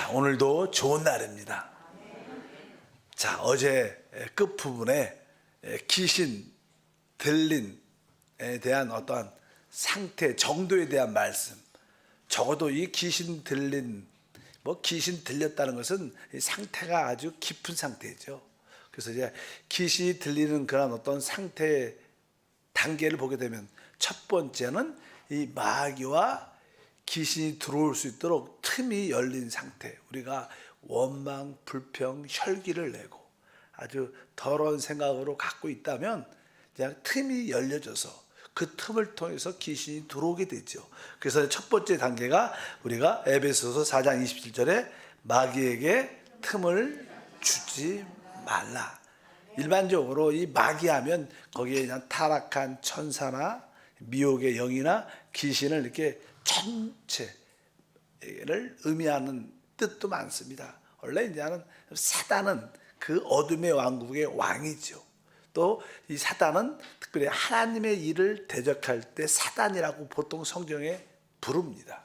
자, 오늘도 좋은 날입니다. 자, 어제 끝부분에 귀신 들린에 대한 어떠한 상태, 정도에 대한 말씀. 적어도 이 귀신 들린, 귀신 들렸다는 것은 이 상태가 아주 깊은 상태죠. 그래서 이제 귀신이 들리는 그런 어떤 상태 단계를 보게 되면 첫 번째는 이 마귀와 귀신이 들어올 수 있도록 틈이 열린 상태. 우리가 원망, 불평, 혈기를 내고 아주 더러운 생각으로 갖고 있다면 그냥 틈이 열려져서 그 틈을 통해서 귀신이 들어오게 되죠. 그래서 첫 번째 단계가 우리가 에베소서 4장 27절에 마귀에게 틈을 주지 말라. 일반적으로 이 마귀하면 거기에 그냥 타락한 천사나 미혹의 영이나 귀신을 이렇게 전체를 의미하는 뜻도 많습니다. 원래 이제는 사단은 그 어둠의 왕국의 왕이죠. 또 이 사단은 특별히 하나님의 일을 대적할 때 사단이라고 보통 성경에 부릅니다.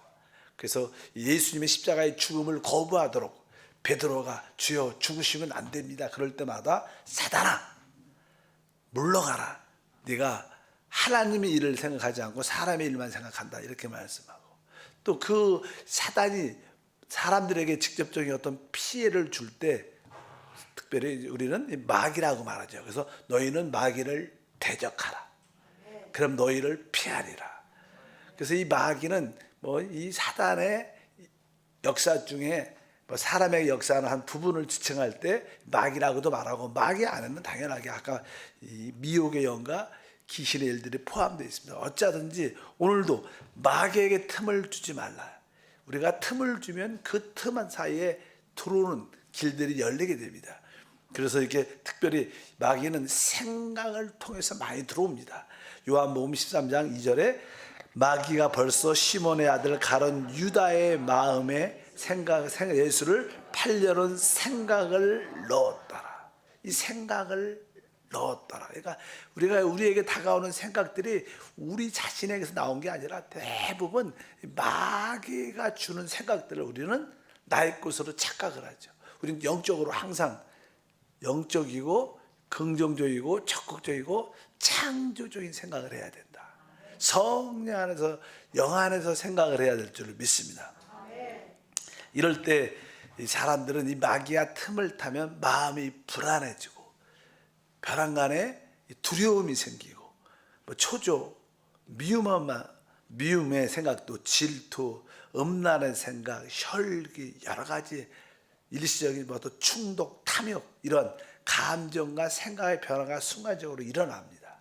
그래서 예수님의 십자가의 죽음을 거부하도록 베드로가 주여 죽으시면 안 됩니다. 그럴 때마다 사단아 물러가라. 네가 하나님의 일을 생각하지 않고 사람의 일만 생각한다. 이렇게 말씀하고 또 그 사단이 사람들에게 직접적인 어떤 피해를 줄 때 특별히 우리는 마귀라고 말하죠. 그래서 너희는 마귀를 대적하라. 그럼 너희를 피하리라. 그래서 이 마귀는 이 사단의 역사 중에 사람의 역사는 한 부분을 지칭할 때 마귀라고도 말하고 마귀 안에는 당연하게 아까 이 미혹의 영과 귀신의 일들이 포함되어 있습니다. 어쩌든지 오늘도 마귀에게 틈을 주지 말라. 우리가 틈을 주면 그 틈 사이에 들어오는 길들이 열리게 됩니다. 그래서 이렇게 특별히 마귀는 생각을 통해서 많이 들어옵니다. 요한복음 13장 2절에 마귀가 벌써 시몬의 아들 가룟 유다의 마음에 예수를 팔려는 생각을 넣었더라. 이 생각을 넣었더라. 그러니까 우리에게 다가오는 생각들이 우리 자신에게서 나온 게 아니라 대부분 마귀가 주는 생각들을 우리는 나의 것으로 착각을 하죠. 우리는 영적으로 항상 영적이고 긍정적이고 적극적이고 창조적인 생각을 해야 된다. 성령 안에서 영 안에서 생각을 해야 될 줄 믿습니다. 이럴 때 이 사람들은 이 마귀가 틈을 타면 마음이 불안해지고 벼랑간에 두려움이 생기고 초조, 미움의 생각도 질투, 음란의 생각, 혈기 여러 가지 일시적인 충독, 탐욕 이런 감정과 생각의 변화가 순간적으로 일어납니다.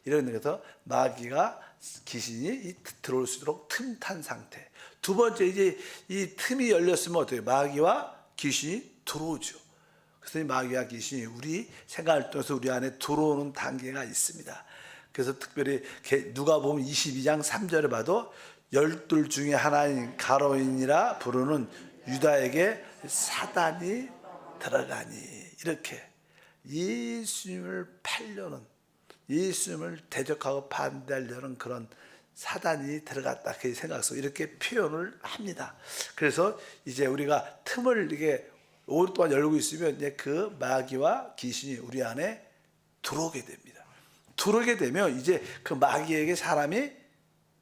이러면서 마귀가 귀신이 들어올 수 있도록 틈탄 상태. 두 번째 이제 이 틈이 열렸으면 어떻게 마귀와 귀신이 들어오죠. 그래서 이 마귀와 귀신이 우리 생각을 통해서 우리 안에 들어오는 단계가 있습니다. 그래서 특별히 누가복음 22장 3절에 봐도 12 중에 하나인 가룟이라 부르는 유다에게 사단이 들어가니 이렇게 예수님을 팔려는 예수님을 대적하고 반대하려는 그런 사단이 들어갔다 그 생각 속 이렇게 표현을 합니다. 그래서 이제 우리가 틈을 이게 오랫동안 열고 있으면 이제 그 마귀와 귀신이 우리 안에 들어오게 됩니다. 들어오게 되면 이제 그 마귀에게 사람이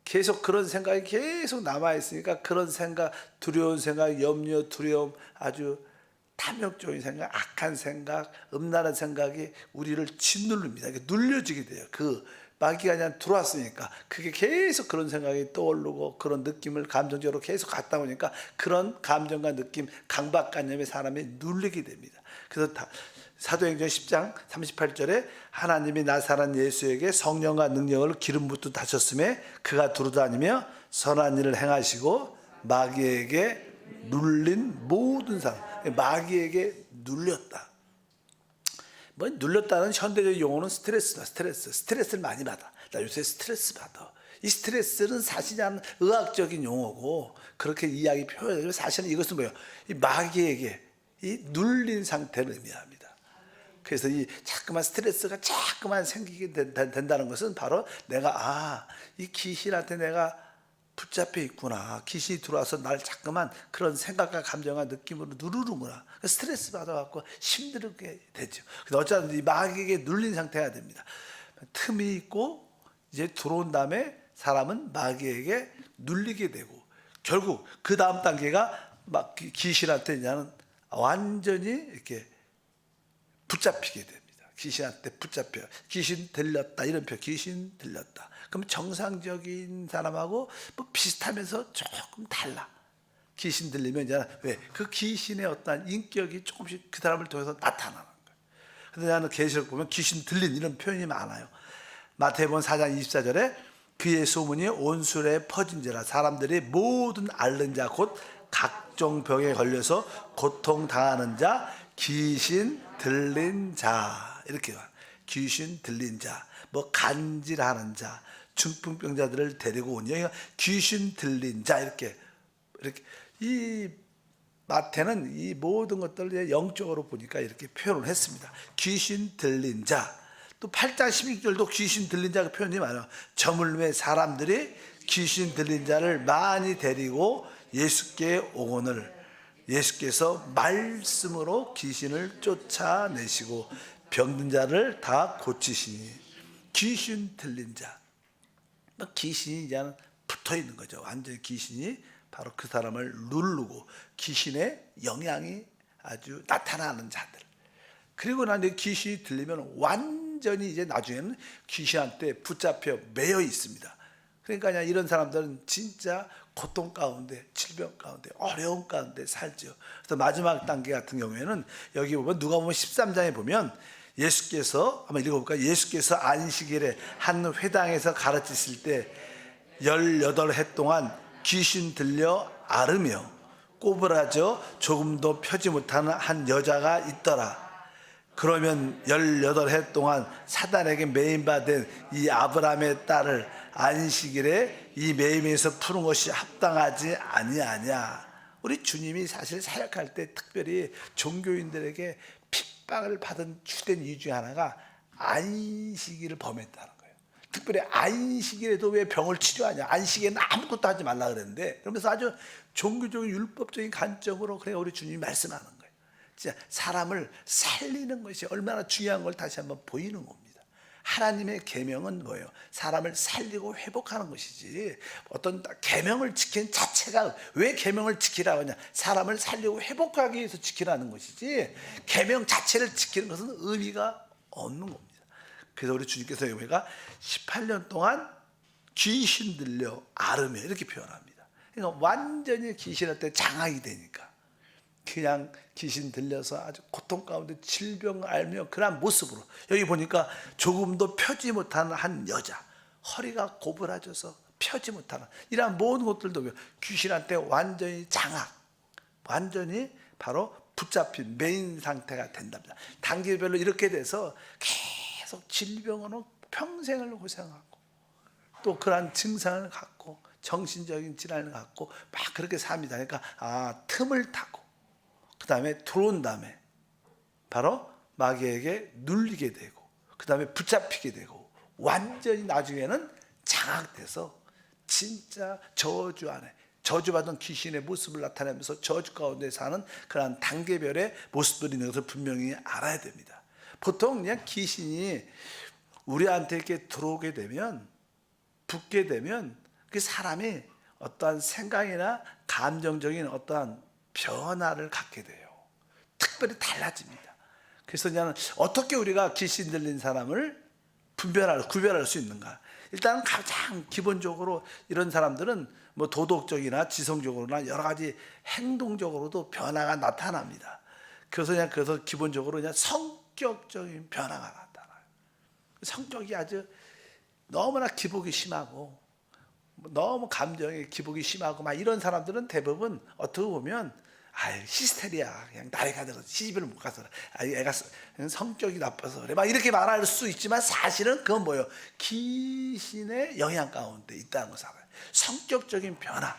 계속 그런 생각이 계속 남아있으니까 그런 생각, 두려운 생각, 염려, 두려움, 아주 탐욕적인 생각, 악한 생각, 음란한 생각이 우리를 짓누릅니다. 눌려지게 돼요. 그 마귀가 그냥 들어왔으니까 그게 계속 그런 생각이 떠오르고 그런 느낌을 감정적으로 계속 갖다 보니까 그런 감정과 느낌, 강박관념에 사람이 눌리게 됩니다. 그래서 사도행전 10장 38절에 하나님이 나사렛 예수에게 성령과 능력을 기름 붓듯 하셨음에 그가 두루다니며 선한 일을 행하시고 마귀에게 눌린 모든 사람, 마귀에게 눌렸다. 눌렸다는 현대적 용어는 스트레스다. 스트레스를 많이 받아. 나 요새 스트레스 받아. 이 스트레스는 사실은 의학적인 용어고 그렇게 이야기 표현하지만 사실은 이것은 뭐예요? 이 마귀에게 이 눌린 상태를 의미합니다. 그래서 이 자꾸만 스트레스가 자꾸만 생기게 된다는 것은 바로 내가 이 귀신한테 내가 붙잡혀 있구나. 귀신이 들어와서 날 자꾸만 그런 생각과 감정과 느낌으로 누르는구나. 스트레스 받아갖고 힘들게 되죠. 근데 어쩌면 이 마귀에게 눌린 상태가 됩니다. 틈이 있고 이제 들어온 다음에 사람은 마귀에게 눌리게 되고, 결국 그 다음 단계가 막 귀신한테 이제는 완전히 이렇게 붙잡히게 됩니다. 귀신한테 붙잡혀요. 귀신 들렸다, 이런 표현. 귀신 들렸다. 그럼 정상적인 사람하고 뭐 비슷하면서 조금 달라. 귀신 들리면 이제 왜? 그 귀신의 어떤 인격이 조금씩 그 사람을 통해서 나타나는 거예요. 근데 나는 계시록 보면 귀신 들린 이런 표현이 많아요. 마태복음 4장 24절에 그의 소문이 온 수레에 퍼진지라 사람들이 모든 앓는 자 곧 각종 병에 걸려서 고통당하는 자, 귀신 들린 자, 이렇게 귀신 들린 자, 뭐 간질하는 자, 중풍병자들을 데리고 온 여기가 귀신 들린 자, 이렇게 이 마태는 이 모든 것들을 영적으로 보니까 이렇게 표현을 했습니다. 귀신 들린 자. 또 8장 16절도 귀신 들린 자 표현이 많아요. 저물매 사람들이 귀신 들린 자를 많이 데리고 예수께 오거늘 예수께서 말씀으로 귀신을 쫓아내시고 병든 자를 다 고치시니. 귀신 들린 자, 귀신이 이제는 붙어 있는 거죠. 완전히 귀신이 바로 그 사람을 누르고 귀신의 영향이 아주 나타나는 자들. 그리고 난 이제 귀신이 들리면 완전히 이제 나중에는 귀신한테 붙잡혀 매여 있습니다. 그러니까 이런 사람들은 진짜 고통 가운데, 질병 가운데, 어려움 가운데 살죠. 그래서 마지막 단계 같은 경우에는 여기 보면 누가복음 13장에 보면 예수께서, 한번 읽어볼까요? 예수께서 안식일에 한 회당에서 가르치실 때 18해 동안 귀신 들려 앓으며 꼬부라져 조금도 펴지 못하는 한 여자가 있더라. 그러면 18해 동안 사단에게 매임받은 이 아브라함의 딸을 안식일에 이 매임에서 푸는 것이 합당하지 아니하냐. 우리 주님이 사실 사역할 때 특별히 종교인들에게 핍박을 받은 주된 이유 중에 하나가 안식일을 범했다는 거예요. 특별히 안식일에도 왜 병을 치료하냐, 안식일에는 아무것도 하지 말라 그랬는데, 그러면서 아주 종교적인 율법적인 관점으로 그래 우리 주님이 말씀하는 거예요. 진짜 사람을 살리는 것이 얼마나 중요한 걸 다시 한번 보이는 겁니다. 하나님의 계명은 뭐예요? 사람을 살리고 회복하는 것이지, 어떤 계명을 지키는 자체가, 왜 계명을 지키라고 하냐, 사람을 살리고 회복하기 위해서 지키라는 것이지 계명 자체를 지키는 것은 의미가 없는 겁니다. 그래서 우리 주님께서 우리가 18년 동안 귀신 들려 앓으며 이렇게 표현합니다. 그러니까 완전히 귀신한테 장악이 되니까 그냥 귀신 들려서 아주 고통 가운데 질병 앓며 그런 모습으로, 여기 보니까 조금도 펴지 못하는 한 여자, 허리가 고부라져서 펴지 못하는 이러한 모든 것들도 귀신한테 완전히 장악, 완전히 바로 붙잡힌 메인 상태가 된답니다. 단계별로 이렇게 돼서 계속 질병으로 평생을 고생하고 또 그러한 증상을 갖고 정신적인 질환을 갖고 막 그렇게 삽니다. 그러니까 틈을 타고 그 다음에 들어온 다음에 바로 마귀에게 눌리게 되고 그 다음에 붙잡히게 되고 완전히 나중에는 장악돼서 진짜 저주 안에 저주받은 귀신의 모습을 나타내면서 저주 가운데 사는 그러한 단계별의 모습들이 있는 것을 분명히 알아야 됩니다. 보통 그냥 귀신이 우리한테 이렇게 들어오게 되면, 붙게 되면 그 사람이 어떠한 생각이나 감정적인 어떠한 변화를 갖게 돼요. 특별히 달라집니다. 그래서 그냥 어떻게 우리가 귀신 들린 사람을 구별할 수 있는가? 일단 가장 기본적으로 이런 사람들은 뭐 도덕적이나 지성적으로나 여러 가지 행동적으로도 변화가 나타납니다. 그래서 기본적으로 그냥 성격적인 변화가 나타나요. 성격이 아주 너무나 기복이 심하고 너무 감정에 기복이 심하고 막 이런 사람들은 대부분 어떻게 보면 히스테리야, 그냥 나이가 들어서 시집을 못 가서 애가 성격이 나빠서 그래, 막 이렇게 말할 수 있지만 사실은 그건 뭐예요? 귀신의 영향 가운데 있다는 것을 알아요. 성격적인 변화.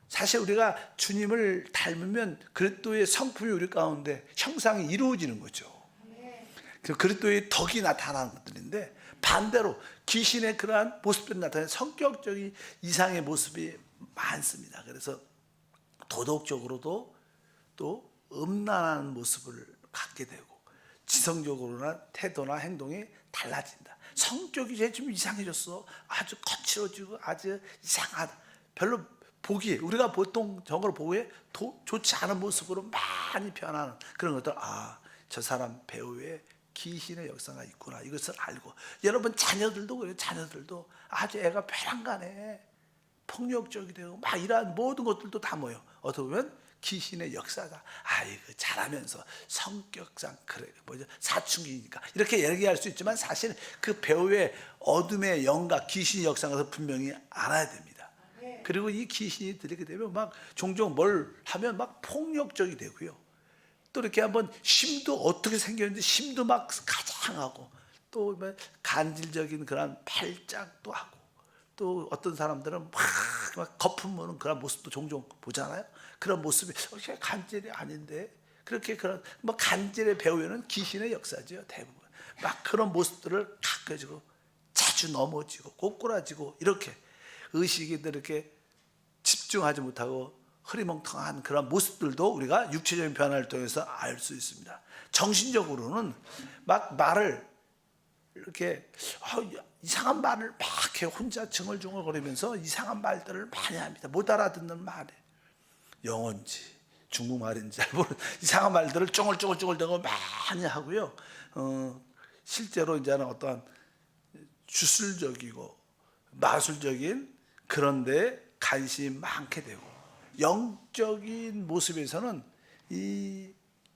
사실 우리가 주님을 닮으면 그리스도의 성품이 우리 가운데 형상이 이루어지는 거죠. 그 그리스도의 덕이 나타나는 것들인데, 반대로 귀신의 그러한 모습들이 나타나는 성격적인 이상의 모습이 많습니다. 그래서 도덕적으로도 또 음란한 모습을 갖게 되고 지성적으로나 태도나 행동이 달라진다. 성격이 이제 좀 이상해졌어. 아주 거칠어지고 아주 이상하다. 별로 보기에 우리가 보통 저걸 보기에 좋지 않은 모습으로 많이 변하는 그런 것들. 저 사람 배우에 귀신의 역사가 있구나. 이것을 알고 여러분 자녀들도 그래요. 자녀들도 아주 애가 벼랑간에 폭력적이 되고 막 이러한 모든 것들도 다 모여. 어떻게 보면 귀신의 역사다. 아이고 잘하면서 성격상 그래 뭐죠 사춘기니까 이렇게 얘기할 수 있지만 사실 그 배우의 어둠의 영과 귀신의 역사가 분명히 알아야 됩니다. 그리고 이 귀신이 들리게 되면 막 종종 뭘 하면 막 폭력적이 되고요. 또 이렇게 한번 심도 어떻게 생겼는지 심도 막 가장하고 또 간질적인 그런 팔짝도 하고 또 어떤 사람들은 막 거품 무는 그런 모습도 종종 보잖아요. 그런 모습이 간질이 아닌데 그렇게 그런 뭐 간질의 배우에는 귀신의 역사죠. 대부분 막 그런 모습들을 가까지고 자주 넘어지고 꼬꾸라지고 이렇게 의식이 이렇게 집중하지 못하고 흐리멍텅한 그런 모습들도 우리가 육체적인 변화를 통해서 알 수 있습니다. 정신적으로는 막 말을 이렇게 이상한 말을 막 이렇게 혼자 중얼중얼거리면서 이상한 말들을 많이 합니다. 못 알아듣는 말에 영어인지 중국말인지 잘 모르는 이상한 말들을 쫑글쫑글쫑글대고 많이 하고요. 실제로 이제는 어떠한 주술적이고 마술적인 그런 데 관심이 많게 되고 영적인 모습에서는 이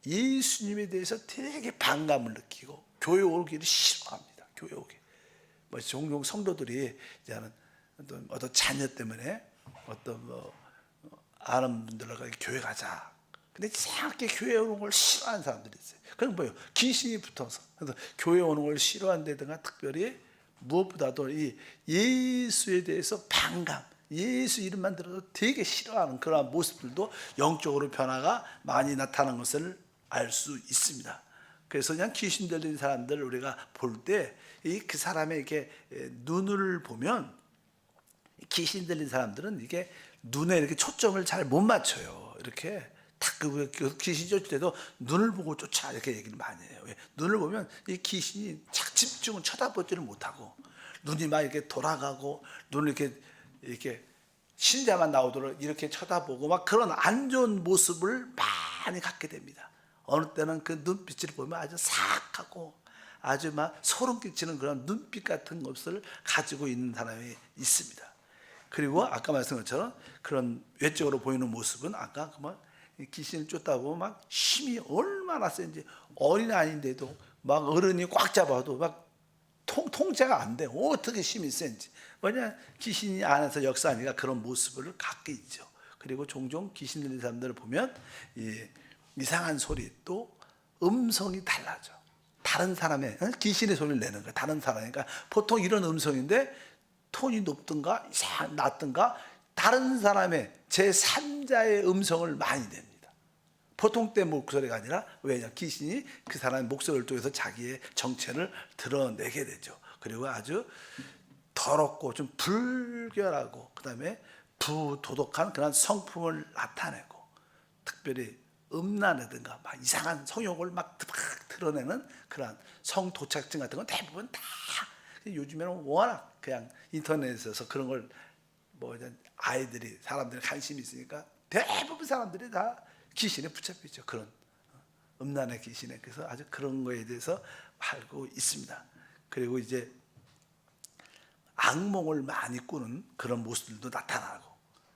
예수님에 대해서 되게 반감을 느끼고 교회 오기를 싫어합니다. 교회 오기. 뭐 종종 성도들이 이제는 어떤 자녀 때문에 어떤 아는 분들과 교회 가자. 근데 이상하게 교회 오는 걸 싫어하는 사람들이 있어요. 그건 뭐예요? 귀신이 붙어서. 그래서 교회 오는 걸 싫어한다든가 특별히 무엇보다도 이 예수에 대해서 반감, 예수 이름만 들어도 되게 싫어하는 그런 모습들도 영적으로 변화가 많이 나타나는 것을 알 수 있습니다. 그래서 그냥 귀신 들린 사람들 우리가 볼 때 그 사람의 이렇게 눈을 보면 귀신 들린 사람들은 이게 눈에 이렇게 초점을 잘 못 맞춰요. 이렇게 딱 그 귀신 쫓을 때도 눈을 보고 쫓아 이렇게 얘기를 많이 해요. 눈을 보면 이 귀신이 착 집중을 쳐다보지를 못하고 눈이 막 이렇게 돌아가고 눈을 이렇게 신자만 나오도록 이렇게 쳐다보고 막 그런 안 좋은 모습을 많이 갖게 됩니다. 어느 때는 그 눈빛을 보면 아주 사악하고 아주 막 소름 끼치는 그런 눈빛 같은 것을 가지고 있는 사람이 있습니다. 그리고 아까 말씀한 것처럼 그런 외적으로 보이는 모습은 아까 그만 귀신을 쫓다 보면 막 힘이 얼마나 센지 어린아이인데도 막 어른이 꽉 잡아도 막 통제가 안 돼. 어떻게 힘이 센지. 왜냐 귀신이 안에서 역사하니까 그런 모습을 갖게 있죠. 그리고 종종 귀신 들린 사람들을 보면 이상한 소리 또 음성이 달라져. 다른 사람의 귀신의 소리를 내는 거야. 다른 사람이니까 보통 이런 음성인데 톤이 높든가 낮든가 다른 사람의 제3자의 음성을 많이 냅니다. 보통 때 목소리가 아니라 왜냐 귀신이 그 사람의 목소리를 통해서 자기의 정체를 드러내게 되죠. 그리고 아주 더럽고 좀 불결하고 그다음에 부도덕한 그런 성품을 나타내고 특별히 음란이든가 막 이상한 성욕을 막 드러내는 그런 성도착증 같은 건 대부분 다 요즘에는 워낙 그냥 인터넷에서 그런 걸 뭐 아이들이 사람들이 관심이 있으니까 대부분 사람들이 다 귀신에 붙잡혀 있죠. 그런 음란의 귀신에. 그래서 아주 그런 거에 대해서 알고 있습니다. 그리고 이제 악몽을 많이 꾸는 그런 모습들도 나타나고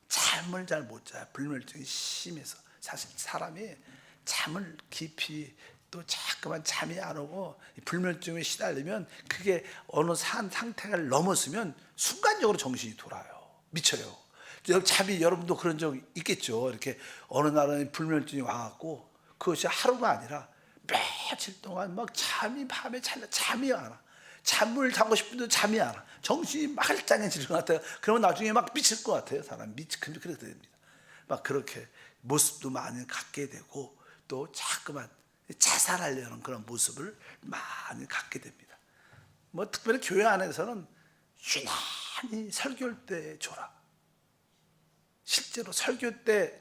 잠을 잘 못 자요. 불면증이 심해서 사실 사람이 잠을 깊이 또 자꾸만 잠이 안 오고 불면증에 시달리면 그게 어느 상태를 넘었으면 순간적으로 정신이 돌아요. 미쳐요. 잠이 여러분도 그런 적 있겠죠. 이렇게 어느 날은 불면증이 와갖고 그것이 하루가 아니라 며칠 동안 막 잠이 밤에 잠이 안 와. 잠을 자고 싶은데 잠이 안 와. 정신이 말짱해지는 것 같아요. 그러면 나중에 막 미칠 것 같아요. 사람 그렇게 됩니다. 막 그렇게 모습도 많이 갖게 되고 또 자꾸만 자살하려는 그런 모습을 많이 갖게 됩니다. 뭐 특별히 교회 안에서는 유난히 설교할 때 줘라. 실제로 설교 때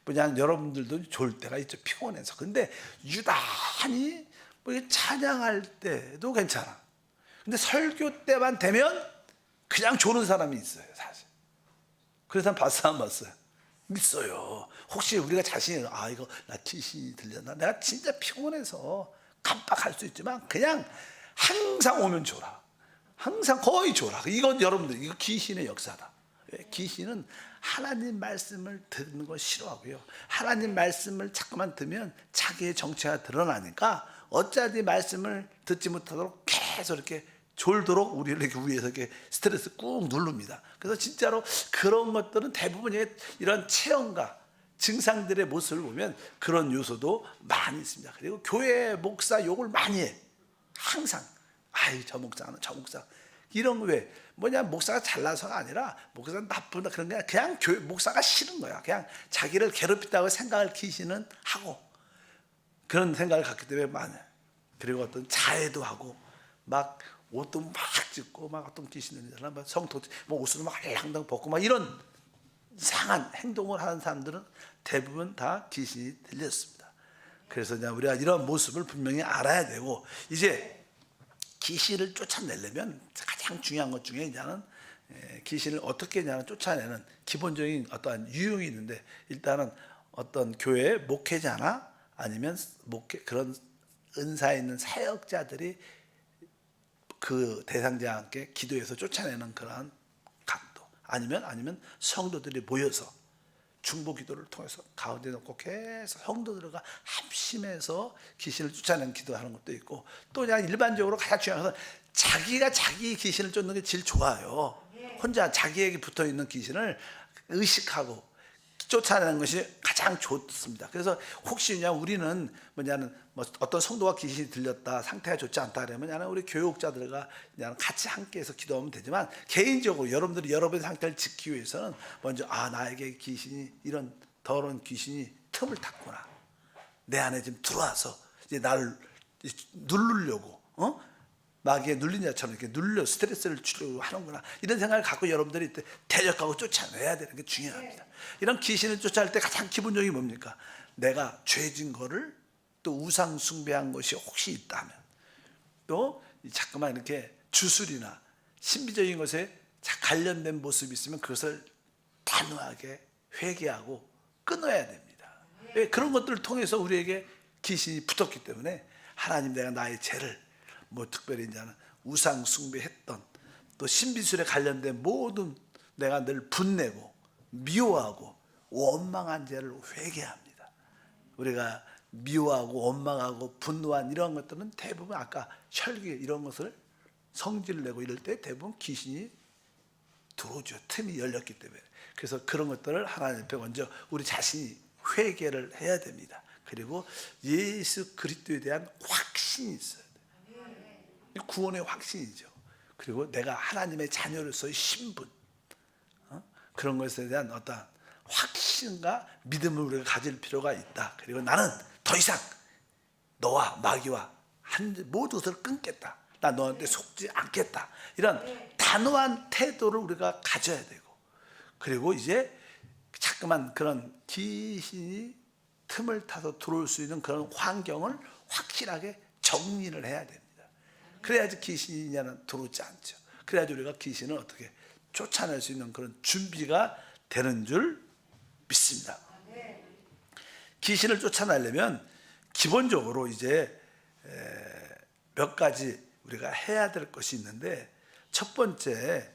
뭐냐 여러분들도 좋을 때가 있죠. 피곤해서. 근데 유단히 뭐 찬양할 때도 괜찮아. 근데 설교 때만 되면 그냥 조는 사람이 있어요, 사실. 그래서 봤어, 안 봤어요? 믿어요. 혹시 우리가 자신이 이거 나 귀신이 들렸나? 내가 진짜 피곤해서 깜빡할 수 있지만 그냥 항상 오면 줘라. 항상 거의 줘라. 이건 여러분들 이거 귀신의 역사다. 귀신은 하나님 말씀을 듣는 거 싫어하고요. 하나님 말씀을 자꾸만 들으면 자기의 정체가 드러나니까 어차피 말씀을 듣지 못하도록 계속 이렇게 졸도록 우리를 이렇게 위에서 이렇게 스트레스 꾹 누릅니다. 그래서 진짜로 그런 것들은 대부분 이런 체험과 증상들의 모습을 보면 그런 요소도 많이 있습니다. 그리고 교회 목사 욕을 많이 해. 항상 저 목사는 저 목사 이런 거 왜 뭐냐 목사가 잘나서가 아니라 목사는 나쁘다 그런 게 아니라 그냥 교회 목사가 싫은 거야. 그냥 자기를 괴롭힌다고 생각을 귀신은 하고 그런 생각을 갖기 때문에 많아요. 그리고 어떤 자해도 하고 막 옷도 막 찢고 막 어떤 귀신들이 성토 뭐 옷을 막 알랑당 벗고 막 이런 이상한 행동을 하는 사람들은 대부분 다 귀신이 들렸습니다. 그래서 우리가 이런 모습을 분명히 알아야 되고 이제 귀신을 쫓아내려면 가장 중요한 것 중에 이제는 귀신을 어떻게 쫓아내는 기본적인 어떠한 유형이 있는데 일단은 어떤 교회 목회자나 아니면 그런 은사 있는 사역자들이 그 대상자와 함께 기도해서 쫓아내는 그러한 각도 아니면 성도들이 모여서 중보 기도를 통해서 가운데 놓고 계속 성도들과 합심해서 귀신을 쫓아내는 기도하는 것도 있고 또 그냥 일반적으로 가장 중요한 것은 자기가 자기 귀신을 쫓는 게 제일 좋아요. 혼자 자기에게 붙어있는 귀신을 의식하고 쫓아내는 것이 가장 좋습니다. 그래서 혹시 그냥 우리는 어떤 성도가 귀신이 들렸다 상태가 좋지 않다 그러면 우리 교육자들과 그냥 같이 함께해서 기도하면 되지만 개인적으로 여러분들이 여러분의 상태를 지키기 위해서는 먼저 나에게 귀신이 이런 더러운 귀신이 틈을 탔구나. 내 안에 지금 들어와서 이제 나를 누르려고 마귀에 눌린 자처럼 이렇게 눌려 스트레스를 주려고 하는구나 이런 생각을 갖고 여러분들이 대적하고 쫓아내야 되는 게 중요합니다. 이런 귀신을 쫓아낼 때 가장 기본적인 게 뭡니까? 내가 죄진 거를 또 우상 숭배한 것이 혹시 있다면 또 자꾸만 이렇게 주술이나 신비적인 것에 관련된 모습이 있으면 그것을 단호하게 회개하고 끊어야 됩니다. 왜? 그런 것들을 통해서 우리에게 귀신이 붙었기 때문에 하나님 내가 나의 죄를 특별히 이제는 우상 숭배했던 또 신비술에 관련된 모든 내가 늘 분내고 미워하고 원망한 죄를 회개합니다. 우리가 미워하고 원망하고 분노한 이런 것들은 대부분 아까 혈기 이런 것을 성질을 내고 이럴 때 대부분 귀신이 들어오죠. 틈이 열렸기 때문에. 그래서 그런 것들을 하나님 앞에 먼저 우리 자신이 회개를 해야 됩니다. 그리고 예수 그리스도에 대한 확신이 있어요. 구원의 확신이죠. 그리고 내가 하나님의 자녀로서의 신분 그런 것에 대한 어떤 확신과 믿음을 우리가 가질 필요가 있다. 그리고 나는 더 이상 너와 마귀와 모든 것을 끊겠다. 나 너한테 속지 않겠다. 이런 단호한 태도를 우리가 가져야 되고 그리고 이제 자꾸만 그런 귀신이 틈을 타서 들어올 수 있는 그런 환경을 확실하게 정리를 해야 됩니다. 그래야지 귀신이 들어오지 않죠. 그래야지 우리가 귀신을 어떻게 쫓아낼 수 있는 그런 준비가 되는 줄 믿습니다. 귀신을 쫓아내려면 기본적으로 이제 몇 가지 우리가 해야 될 것이 있는데 첫 번째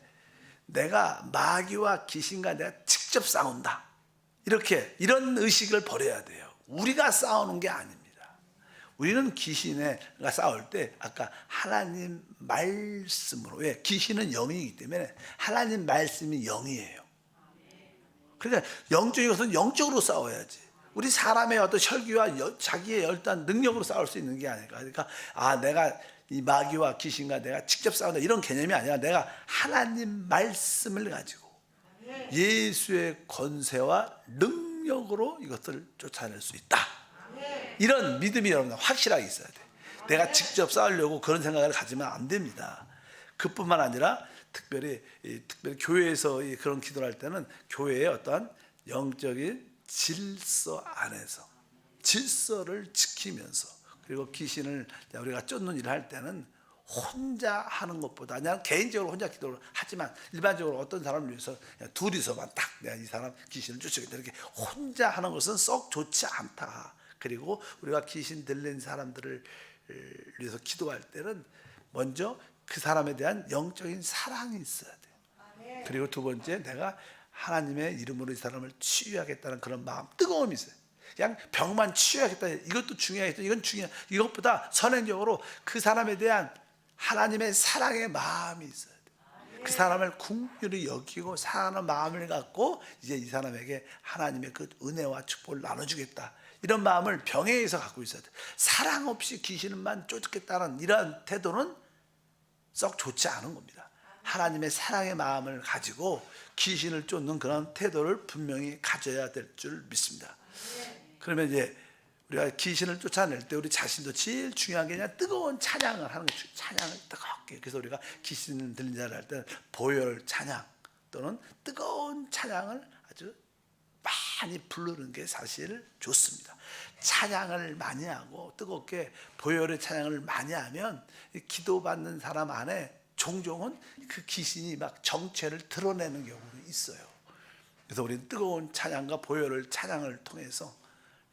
내가 마귀와 귀신과 내가 직접 싸운다. 이런 의식을 버려야 돼요. 우리가 싸우는 게 아닙니다. 우리는 귀신과 싸울 때 아까 하나님 말씀으로 왜? 귀신은 영이기 때문에 하나님 말씀이 영이에요. 그러니까 영적인 것은 영적으로 싸워야지. 우리 사람의 어떤 혈기와 자기의 어떤 능력으로 싸울 수 있는 게 아닐까. 그러니까 내가 이 마귀와 귀신과 내가 직접 싸운다 이런 개념이 아니라 내가 하나님 말씀을 가지고 예수의 권세와 능력으로 이것을 쫓아낼 수 있다. 이런 믿음이 여러분 확실하게 있어야 돼. 내가 직접 싸우려고 그런 생각을 가지면 안 됩니다. 그뿐만 아니라 특별히 교회에서 그런 기도를 할 때는 교회의 어떠한 영적인 질서 안에서 질서를 지키면서, 그리고 귀신을 우리가 쫓는 일을 할 때는 혼자 하는 것보다, 그냥 개인적으로 혼자 기도를 하지만 일반적으로 어떤 사람을 위해서 그냥 둘이서만 딱 내가 이 사람 귀신을 쫓아겠다 이렇게 혼자 하는 것은 썩 좋지 않다. 그리고 우리가 귀신 들린 사람들을 위해서 기도할 때는 먼저 그 사람에 대한 영적인 사랑이 있어야 돼요. 그리고 두 번째, 내가 하나님의 이름으로 이 사람을 치유하겠다는 그런 마음, 뜨거움이 있어요. 그냥 병만 치유하겠다, 이것도 중요하겠다, 이건 중요해. 이것보다 선행적으로 그 사람에 대한 하나님의 사랑의 마음이 있어야 돼요. 그 사람을 긍휼히 여기고 사랑하는 마음을 갖고 이제 이 사람에게 하나님의 그 은혜와 축복을 나눠주겠다, 이런 마음을 병에 의해서 갖고 있어야 돼요. 사랑 없이 귀신만 쫓겠다는 이러한 태도는 썩 좋지 않은 겁니다. 하나님의 사랑의 마음을 가지고 귀신을 쫓는 그런 태도를 분명히 가져야 될 줄 믿습니다. 그러면 이제 우리가 귀신을 쫓아낼 때 우리 자신도 제일 중요한 게 그냥 뜨거운 찬양을 하는 거죠. 찬양을 뜨겁게. 그래서 우리가 귀신 들린 자를 할 때는 보혈 찬양 또는 뜨거운 찬양을 아주 많이 부르는 게 사실 좋습니다. 찬양을 많이 하고 뜨겁게 보혈의 찬양을 많이 하면 기도받는 사람 안에 종종은 그 귀신이 막 정체를 드러내는 경우도 있어요. 그래서 우리는 뜨거운 찬양과 보혈을 찬양을 통해서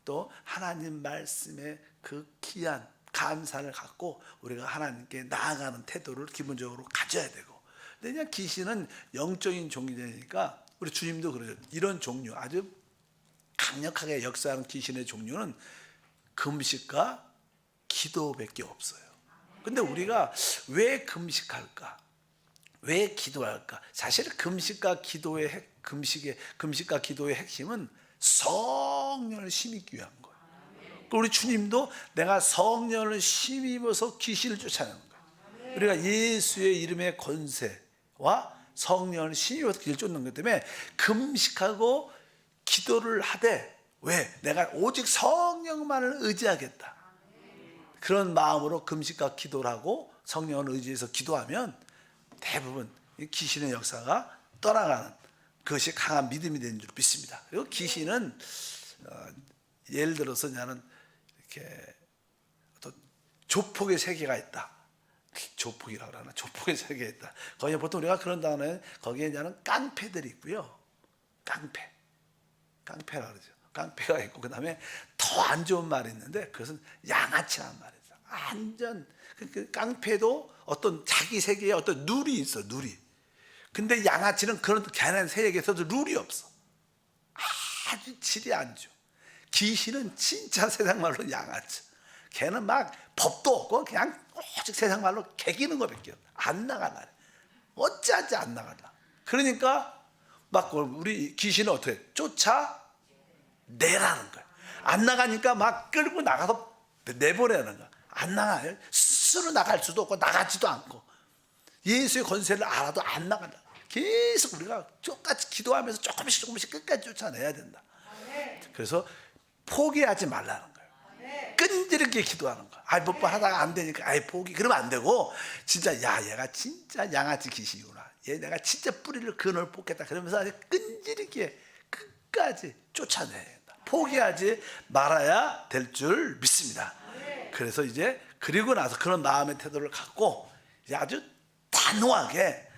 또 하나님 말씀의 그 귀한 감사를 갖고 우리가 하나님께 나아가는 태도를 기본적으로 가져야 되고, 근데 그냥 귀신은 영적인 종이니까 우리 주님도 그러죠. 이런 종류, 아주 강력하게 역사하는 귀신의 종류는 금식과 기도밖에 없어요. 근데 우리가 왜 금식할까? 왜 기도할까? 사실 금식과 기도의 핵심은 성령을 심기 위한 거예요. 우리 주님도 내가 성령을 심입어서 귀신을 쫓아내는 거예요. 우리가 예수의 이름의 권세와 성령을 심입어서 귀신을 쫓는 것 때문에 금식하고 기도를 하되, 왜? 내가 오직 성령만을 의지하겠다, 그런 마음으로 금식과 기도를 하고 성령을 의지해서 기도하면 대부분 귀신의 역사가 떠나가는, 그것이 강한 믿음이 되는 줄 믿습니다. 그리고 귀신은 예를 들어서 나는 이렇게 어떤 조폭의 세계가 있다. 조폭이라고 그러나? 조폭의 세계가 있다. 거기에 보통 우리가 그런 다음에 거기에 나는 깡패들이 있고요. 깡패라고 그러죠. 깡패가 있고, 그 다음에 더 안 좋은 말이 있는데 그것은 양아치라는 말이죠. 완전 그 깡패도 어떤 자기 세계에 어떤 룰이 있어, 룰이. 근데 양아치는 그런 걔네 세계에서도 룰이 없어. 아주 질이 안 좋아. 귀신은 진짜 세상 말로 양아치. 걔는 막 법도 없고 그냥 오직 세상 말로 개기는 거밖에 안 나가나. 어찌하지 안 나가나. 그러니까 막 우리 귀신은 어떻게 쫓아내라는 거야. 안 나가니까 막 끌고 나가서 내보내는 거야. 안 나가요. 스스로 나갈 수도 없고 나가지도 않고, 예수의 권세를 알아도 안 나간다. 계속 우리가 똑같이 기도하면서 조금씩 끝까지 쫓아내야 된다. 그래서 포기하지 말라는 거예요. 끈질기게 기도하는 거야. 못 하다가 안 되니까 포기. 그러면 안 되고, 진짜 얘가 진짜 양아치 귀신이구나, 얘 내가 진짜 뿌리를 근을 뽑겠다, 그러면서 아주 끈질기게 끝까지 쫓아내야 된다. 포기하지 말아야 될 줄 믿습니다. 그래서 이제 그리고 나서 그런 마음의 태도를 갖고 이제 아주 단호하게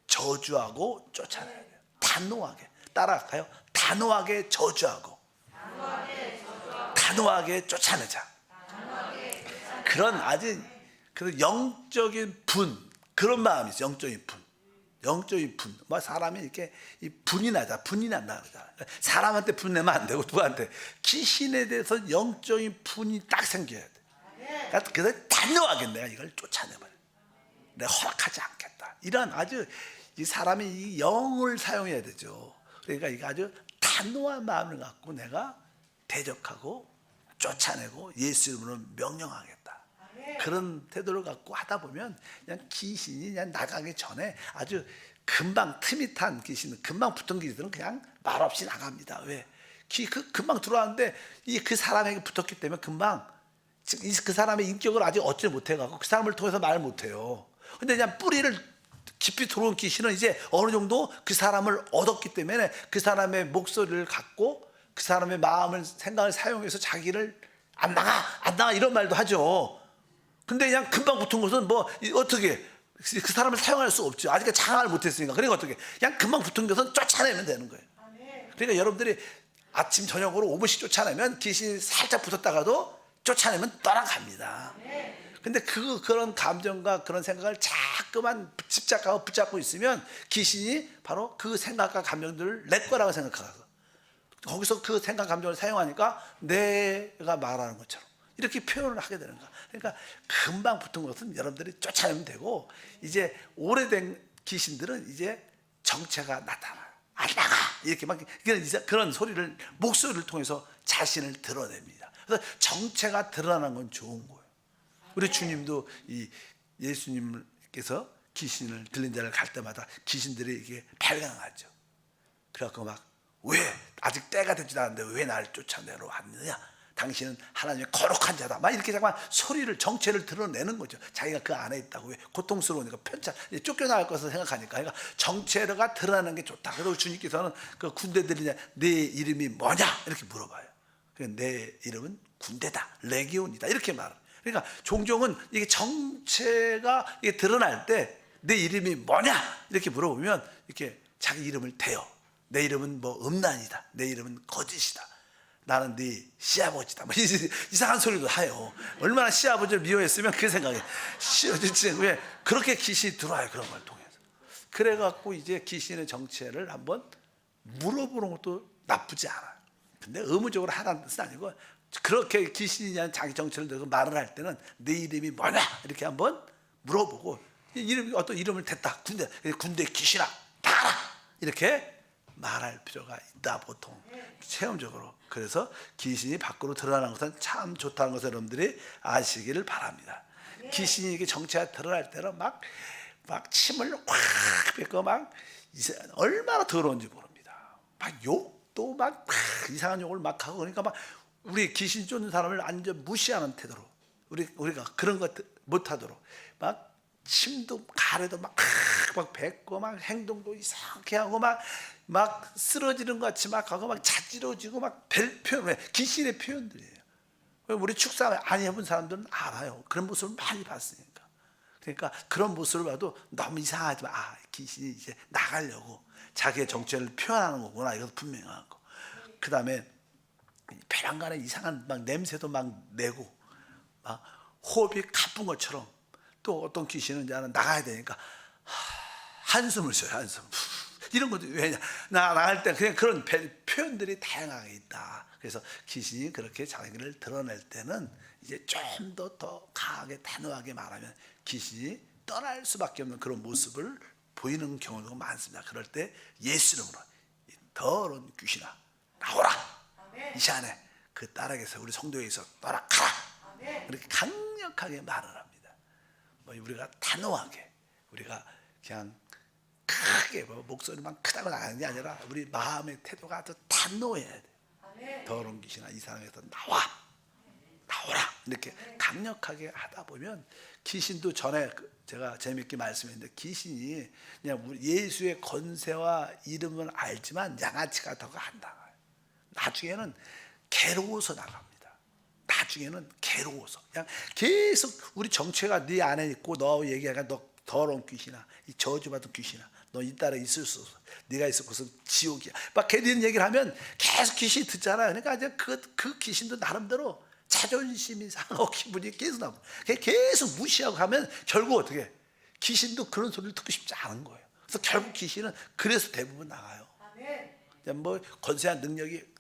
저주하고 쫓아내야 돼요. 단호하게 따라갈까요? 단호하게 저주하고 단호하게 쫓아내자. 그런 아주 그 영적인 분, 그런 마음이 있어. 영적인 분. 뭐 사람이 이렇게 분이 난다 그러잖아. 사람한테 분 내면 안 되고, 누구한테? 귀신에 대해서 영적인 분이 딱 생겨야 돼. 그래서 단호하게 내가 이걸 쫓아내버려. 내가 허락하지 않겠다. 이런 아주 이 사람이 이 영을 사용해야 되죠. 그러니까 이거 아주 단호한 마음을 갖고 내가 대적하고 쫓아내고 예수 이름으로 명령하겠다. 그런 태도를 갖고 하다 보면 그냥 귀신이 그냥 나가기 전에 아주 금방 틈이 탄 귀신은, 금방 붙은 귀신들은 그냥 말없이 나갑니다. 왜? 금방 들어왔는데 그 사람에게 붙었기 때문에 금방 그 사람의 인격을 아직 얻지 못해갖고 그 사람을 통해서 말 못해요. 근데 그냥 뿌리를 깊이 들어온 귀신은 이제 어느 정도 그 사람을 얻었기 때문에 그 사람의 목소리를 갖고 그 사람의 마음을 생각을 사용해서 자기를 안 나가 이런 말도 하죠. 근데 그냥 금방 붙은 것은 뭐 어떻게 그 사람을 사용할 수 없죠. 아직 장악을 못했으니까. 그러니까 어떻게 그냥 금방 붙은 것은 쫓아내면 되는 거예요. 그러니까 여러분들이 아침 저녁으로 5분씩 쫓아내면 귀신이 살짝 붙었다가도 쫓아내면 떠나갑니다. 근데 그런 감정과 그런 생각을 자꾸만 붙잡고 있으면 귀신이 바로 그 생각과 감정들을 내 거라고 생각하고 거기서 그 생각 감정을 사용하니까 내가 말하는 것처럼 이렇게 표현을 하게 되는 거야. 그러니까 금방 붙은 것은 여러분들이 쫓아내면 되고, 이제 오래된 귀신들은 이제 정체가 나타나요. 안 나가 이렇게 막 그런 소리를 목소리를 통해서 자신을 드러냅니다. 그래서 정체가 드러나는 건 좋은 거예요. 우리 주님도 이 예수님께서 귀신을 들린 자를 갈 때마다 귀신들이 이게 발광하죠. 그래갖고 막 왜 아직 때가 되지도 않는데 왜 나를 쫓아내러 왔느냐? 당신은 하나님의 거룩한 자다. 막 이렇게 잠깐 소리를 정체를 드러내는 거죠. 자기가 그 안에 있다고. 왜 고통스러우니까 쫓겨나갈 것을 생각하니까. 그러니까 정체가 드러나는 게 좋다. 그래서 주님께서는 그 군대들이 내 이름이 뭐냐 이렇게 물어봐요. 내 이름은 군대다, 레기온이다 이렇게 말해요. 그러니까 종종은 이게 정체가 이게 드러날 때 내 이름이 뭐냐 이렇게 물어보면 이렇게 자기 이름을 대요. 내 이름은 뭐 음란이다. 내 이름은 거짓이다. 나는 네 시아버지다. 뭐 이상한 소리도 해요. 얼마나 시아버지를 미워했으면 그 생각에 왜 그렇게 귀신이 들어와요. 그런 걸 통해서. 그래갖고 이제 귀신의 정체를 한번 물어보는 것도 나쁘지 않아요. 근데 의무적으로 하라는 뜻은 아니고, 그렇게 귀신이 자기 정체를 들고 말을 할 때는 내 이름이 뭐냐 이렇게 한번 물어보고, 어떤 이름을 댔다. 군대 귀신아 나가라 이렇게 말할 필요가 있다. 보통 체험적으로. 그래서 귀신이 밖으로 드러나는 것은 참 좋다는 것을 여러분들이 아시기를 바랍니다. 귀신이 이게 정체가 드러날 때는 막 침을 확 뱉고 막 얼마나 더러운지 모릅니다. 막 욕도 막 이상한 욕을 막 하고, 그러니까 막 우리 귀신 쫓는 사람을 완전 무시하는 태도로 우리가 그런 것 못하도록 막 침도 가래도 막 뱉고 막 행동도 이상하게 하고 막 쓰러지는 것 같이 막 하고 막 자지러지고 막 표현, 귀신의 표현들이에요. 우리 축사 많이 해본 사람들은 알아요. 그런 모습을 많이 봤으니까. 그러니까 그런 모습을 봐도 너무 이상하지만 귀신이 이제 나가려고 자기의 정체를 표현하는 거구나. 이것도 분명한 거. 그 다음에 배란간에 이상한 막 냄새도 막 내고 막 호흡이 가쁜 것처럼, 또 어떤 귀신은 이제 나가야 되니까 한숨을 쉬어요. 한숨. 이런 것도 왜냐? 나갈 때 그냥 그런 표현들이 다양하게 있다. 그래서 귀신이 그렇게 자기를 드러낼 때는 이제 좀 더 강하게 단호하게 말하면 귀신이 떠날 수밖에 없는 그런 모습을 보이는 경우가 많습니다. 그럴 때 예수 이름으로 더러운 귀신아 나오라. 이 시간에 그 딸에게서 우리 성도에게서 떠나가라. 이렇게 강력하게 말을 합니다. 우리가 단호하게, 우리가 그냥 크게 목소리만 크다고 나가는 게 아니라 우리 마음의 태도가 아주 단호해야 돼. 더러운 귀신아 이 사람에서 나오라 이렇게 강력하게 하다 보면, 귀신도 전에 제가 재밌게 말씀했는데, 귀신이 그냥 예수의 권세와 이름은 알지만 양아치가 더 안 나가요. 나중에는 괴로워서 나갑니다. 나중에는 괴로워서 그냥 계속 우리 정체가 네 안에 있고 너 얘기하니까 너 더러운 귀신아, 이 저주받은 귀신아, 너 이 딸에 있을 수 없어. 네가 있을 곳은 지옥이야. 막 이런 얘기를 하면 계속 귀신이 듣잖아요. 그러니까 이제 그 귀신도 나름대로 자존심이 상하고 기분이 계속 나고 계속 무시하고 하면 결국 어떻게 귀신도 그런 소리를 듣고 싶지 않은 거예요. 그래서 결국 귀신은 그래서 대부분 나가요. 뭐 권세한 능력이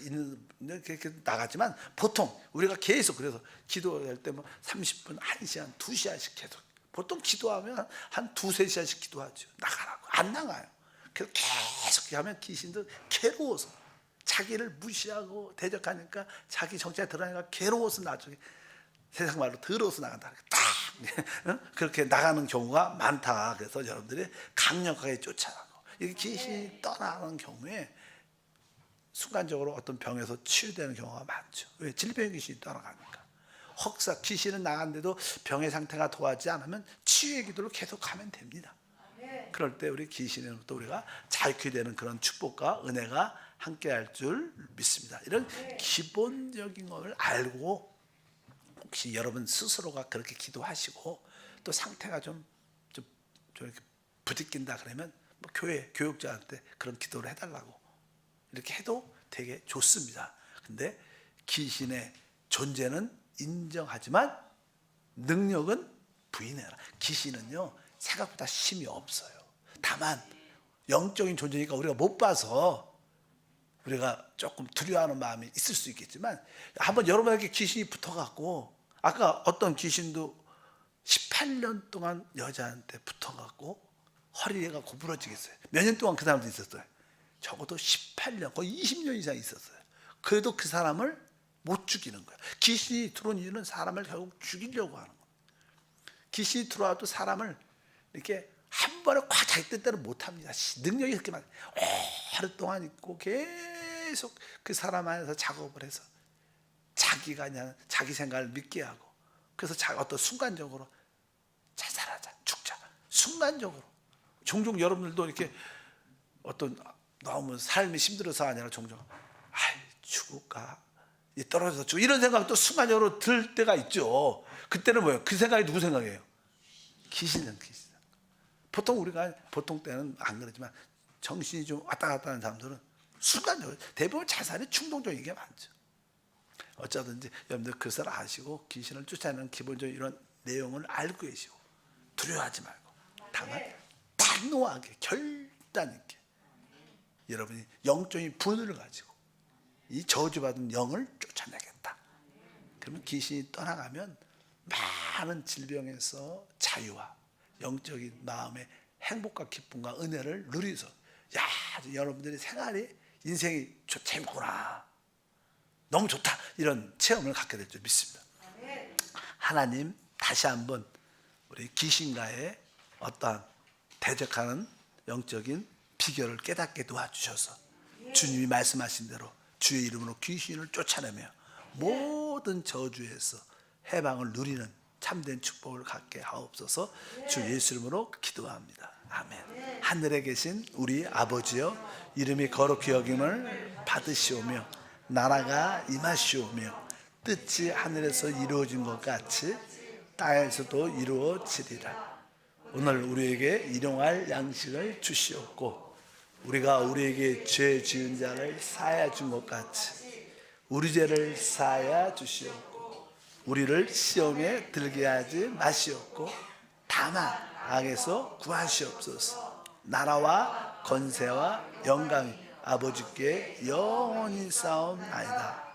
있는 그렇게 나가지만, 보통 우리가 계속 그래서 기도할 때 뭐 30분, 1시간, 2시간씩 계속 보통 기도하면 한 2-3시간씩 기도하죠. 나가라고. 안 나가요. 그래서 계속 하면 귀신도 괴로워서, 자기를 무시하고 대적하니까 자기 정체가 드러나니까 괴로워서 나중에 세상 말로 더러워서 나간다. 딱 그렇게 나가는 경우가 많다. 그래서 여러분들이 강력하게 쫓아가고, 이게 귀신이 떠나는 경우에 순간적으로 어떤 병에서 치유되는 경우가 많죠. 왜? 질병의 귀신이 떠나가니까. 혹사 귀신은 나간데도 병의 상태가 도와지지 않으면 치유의 기도를 계속하면 됩니다. 그럴 때 우리 귀신으로부터 우리가 자유케 되는 그런 축복과 은혜가 함께할 줄 믿습니다. 이런 기본적인 걸 알고 혹시 여러분 스스로가 그렇게 기도하시고 또 상태가 좀 이렇게 부딪힌다 그러면 뭐 교회 교육자한테 그런 기도를 해달라고 이렇게 해도 되게 좋습니다. 근데 귀신의 존재는 인정하지만 능력은 부인해라. 귀신은요 생각보다 힘이 없어요. 다만 영적인 존재니까 우리가 못 봐서 우리가 조금 두려워하는 마음이 있을 수 있겠지만 한번 여러분에게 귀신이 붙어갖고 아까 어떤 귀신도 18년 동안 여자한테 붙어갖고 허리가 고부러지겠어요. 몇 년 동안 그 사람도 있었어요. 적어도 18년 거의 20년 이상 있었어요. 그래도 그 사람을 못 죽이는 거예요. 귀신이 들어온 이유는 사람을 결국 죽이려고 하는 거예요. 귀신이 들어와도 사람을 이렇게 한 번에 꽉 자기 뜻대로 못합니다. 능력이 그렇게 많아요. 오랫동안 있고 계속 그 사람 안에서 작업을 해서 자기가 그냥 자기 생각을 믿게 하고 그래서 어떤 순간적으로 자살하자 죽자 순간적으로 종종 여러분들도 이렇게 어떤 너무 삶이 힘들어서 아니라 종종 죽을까 떨어져서 죽 이런 생각도 순간적으로 들 때가 있죠. 그때는 뭐예요? 그 생각이 누구 생각이에요? 귀신. 보통 우리가 보통 때는 안 그러지만 정신이 좀 왔다 갔다 하는 사람들은 순간적으로 대부분 자살이 충동적인 게 많죠. 어쩌든지 여러분들 그것을 아시고 귀신을 쫓아내는 기본적인 이런 내용을 알고 계시고 두려워하지 말고 다만 단호하게 결단 있게 여러분이 영적인 분을 가지고 이 저주받은 영을 쫓아내겠다. 그러면 귀신이 떠나가면 많은 질병에서 자유와 영적인 마음의 행복과 기쁨과 은혜를 누리서 여러분들의 생활이 인생이 재밌구나 너무 좋다 이런 체험을 갖게 될 줄 믿습니다. 하나님 다시 한번 우리 귀신과의 어떠한 대적하는 영적인 비결을 깨닫게 도와주셔서 주님이 말씀하신 대로 주의 이름으로 귀신을 쫓아내며 모든 저주에서 해방을 누리는 참된 축복을 갖게 하옵소서. 주 예수 이름으로 기도합니다. 아멘. 하늘에 계신 우리 아버지여 이름이 거룩히 여김을 받으시오며 나라가 임하시오며 뜻이 하늘에서 이루어진 것 같이 땅에서도 이루어지리라. 오늘 우리에게 일용할 양식을 주시옵고 우리가 우리에게 죄 지은 자를 사하여 준 것 같이 우리 죄를 사하여 주시옵고 우리를 시험에 들게 하지 마시옵고 다만 악에서 구하시옵소서. 나라와 권세와 영광이 아버지께 영원히 싸움나이다.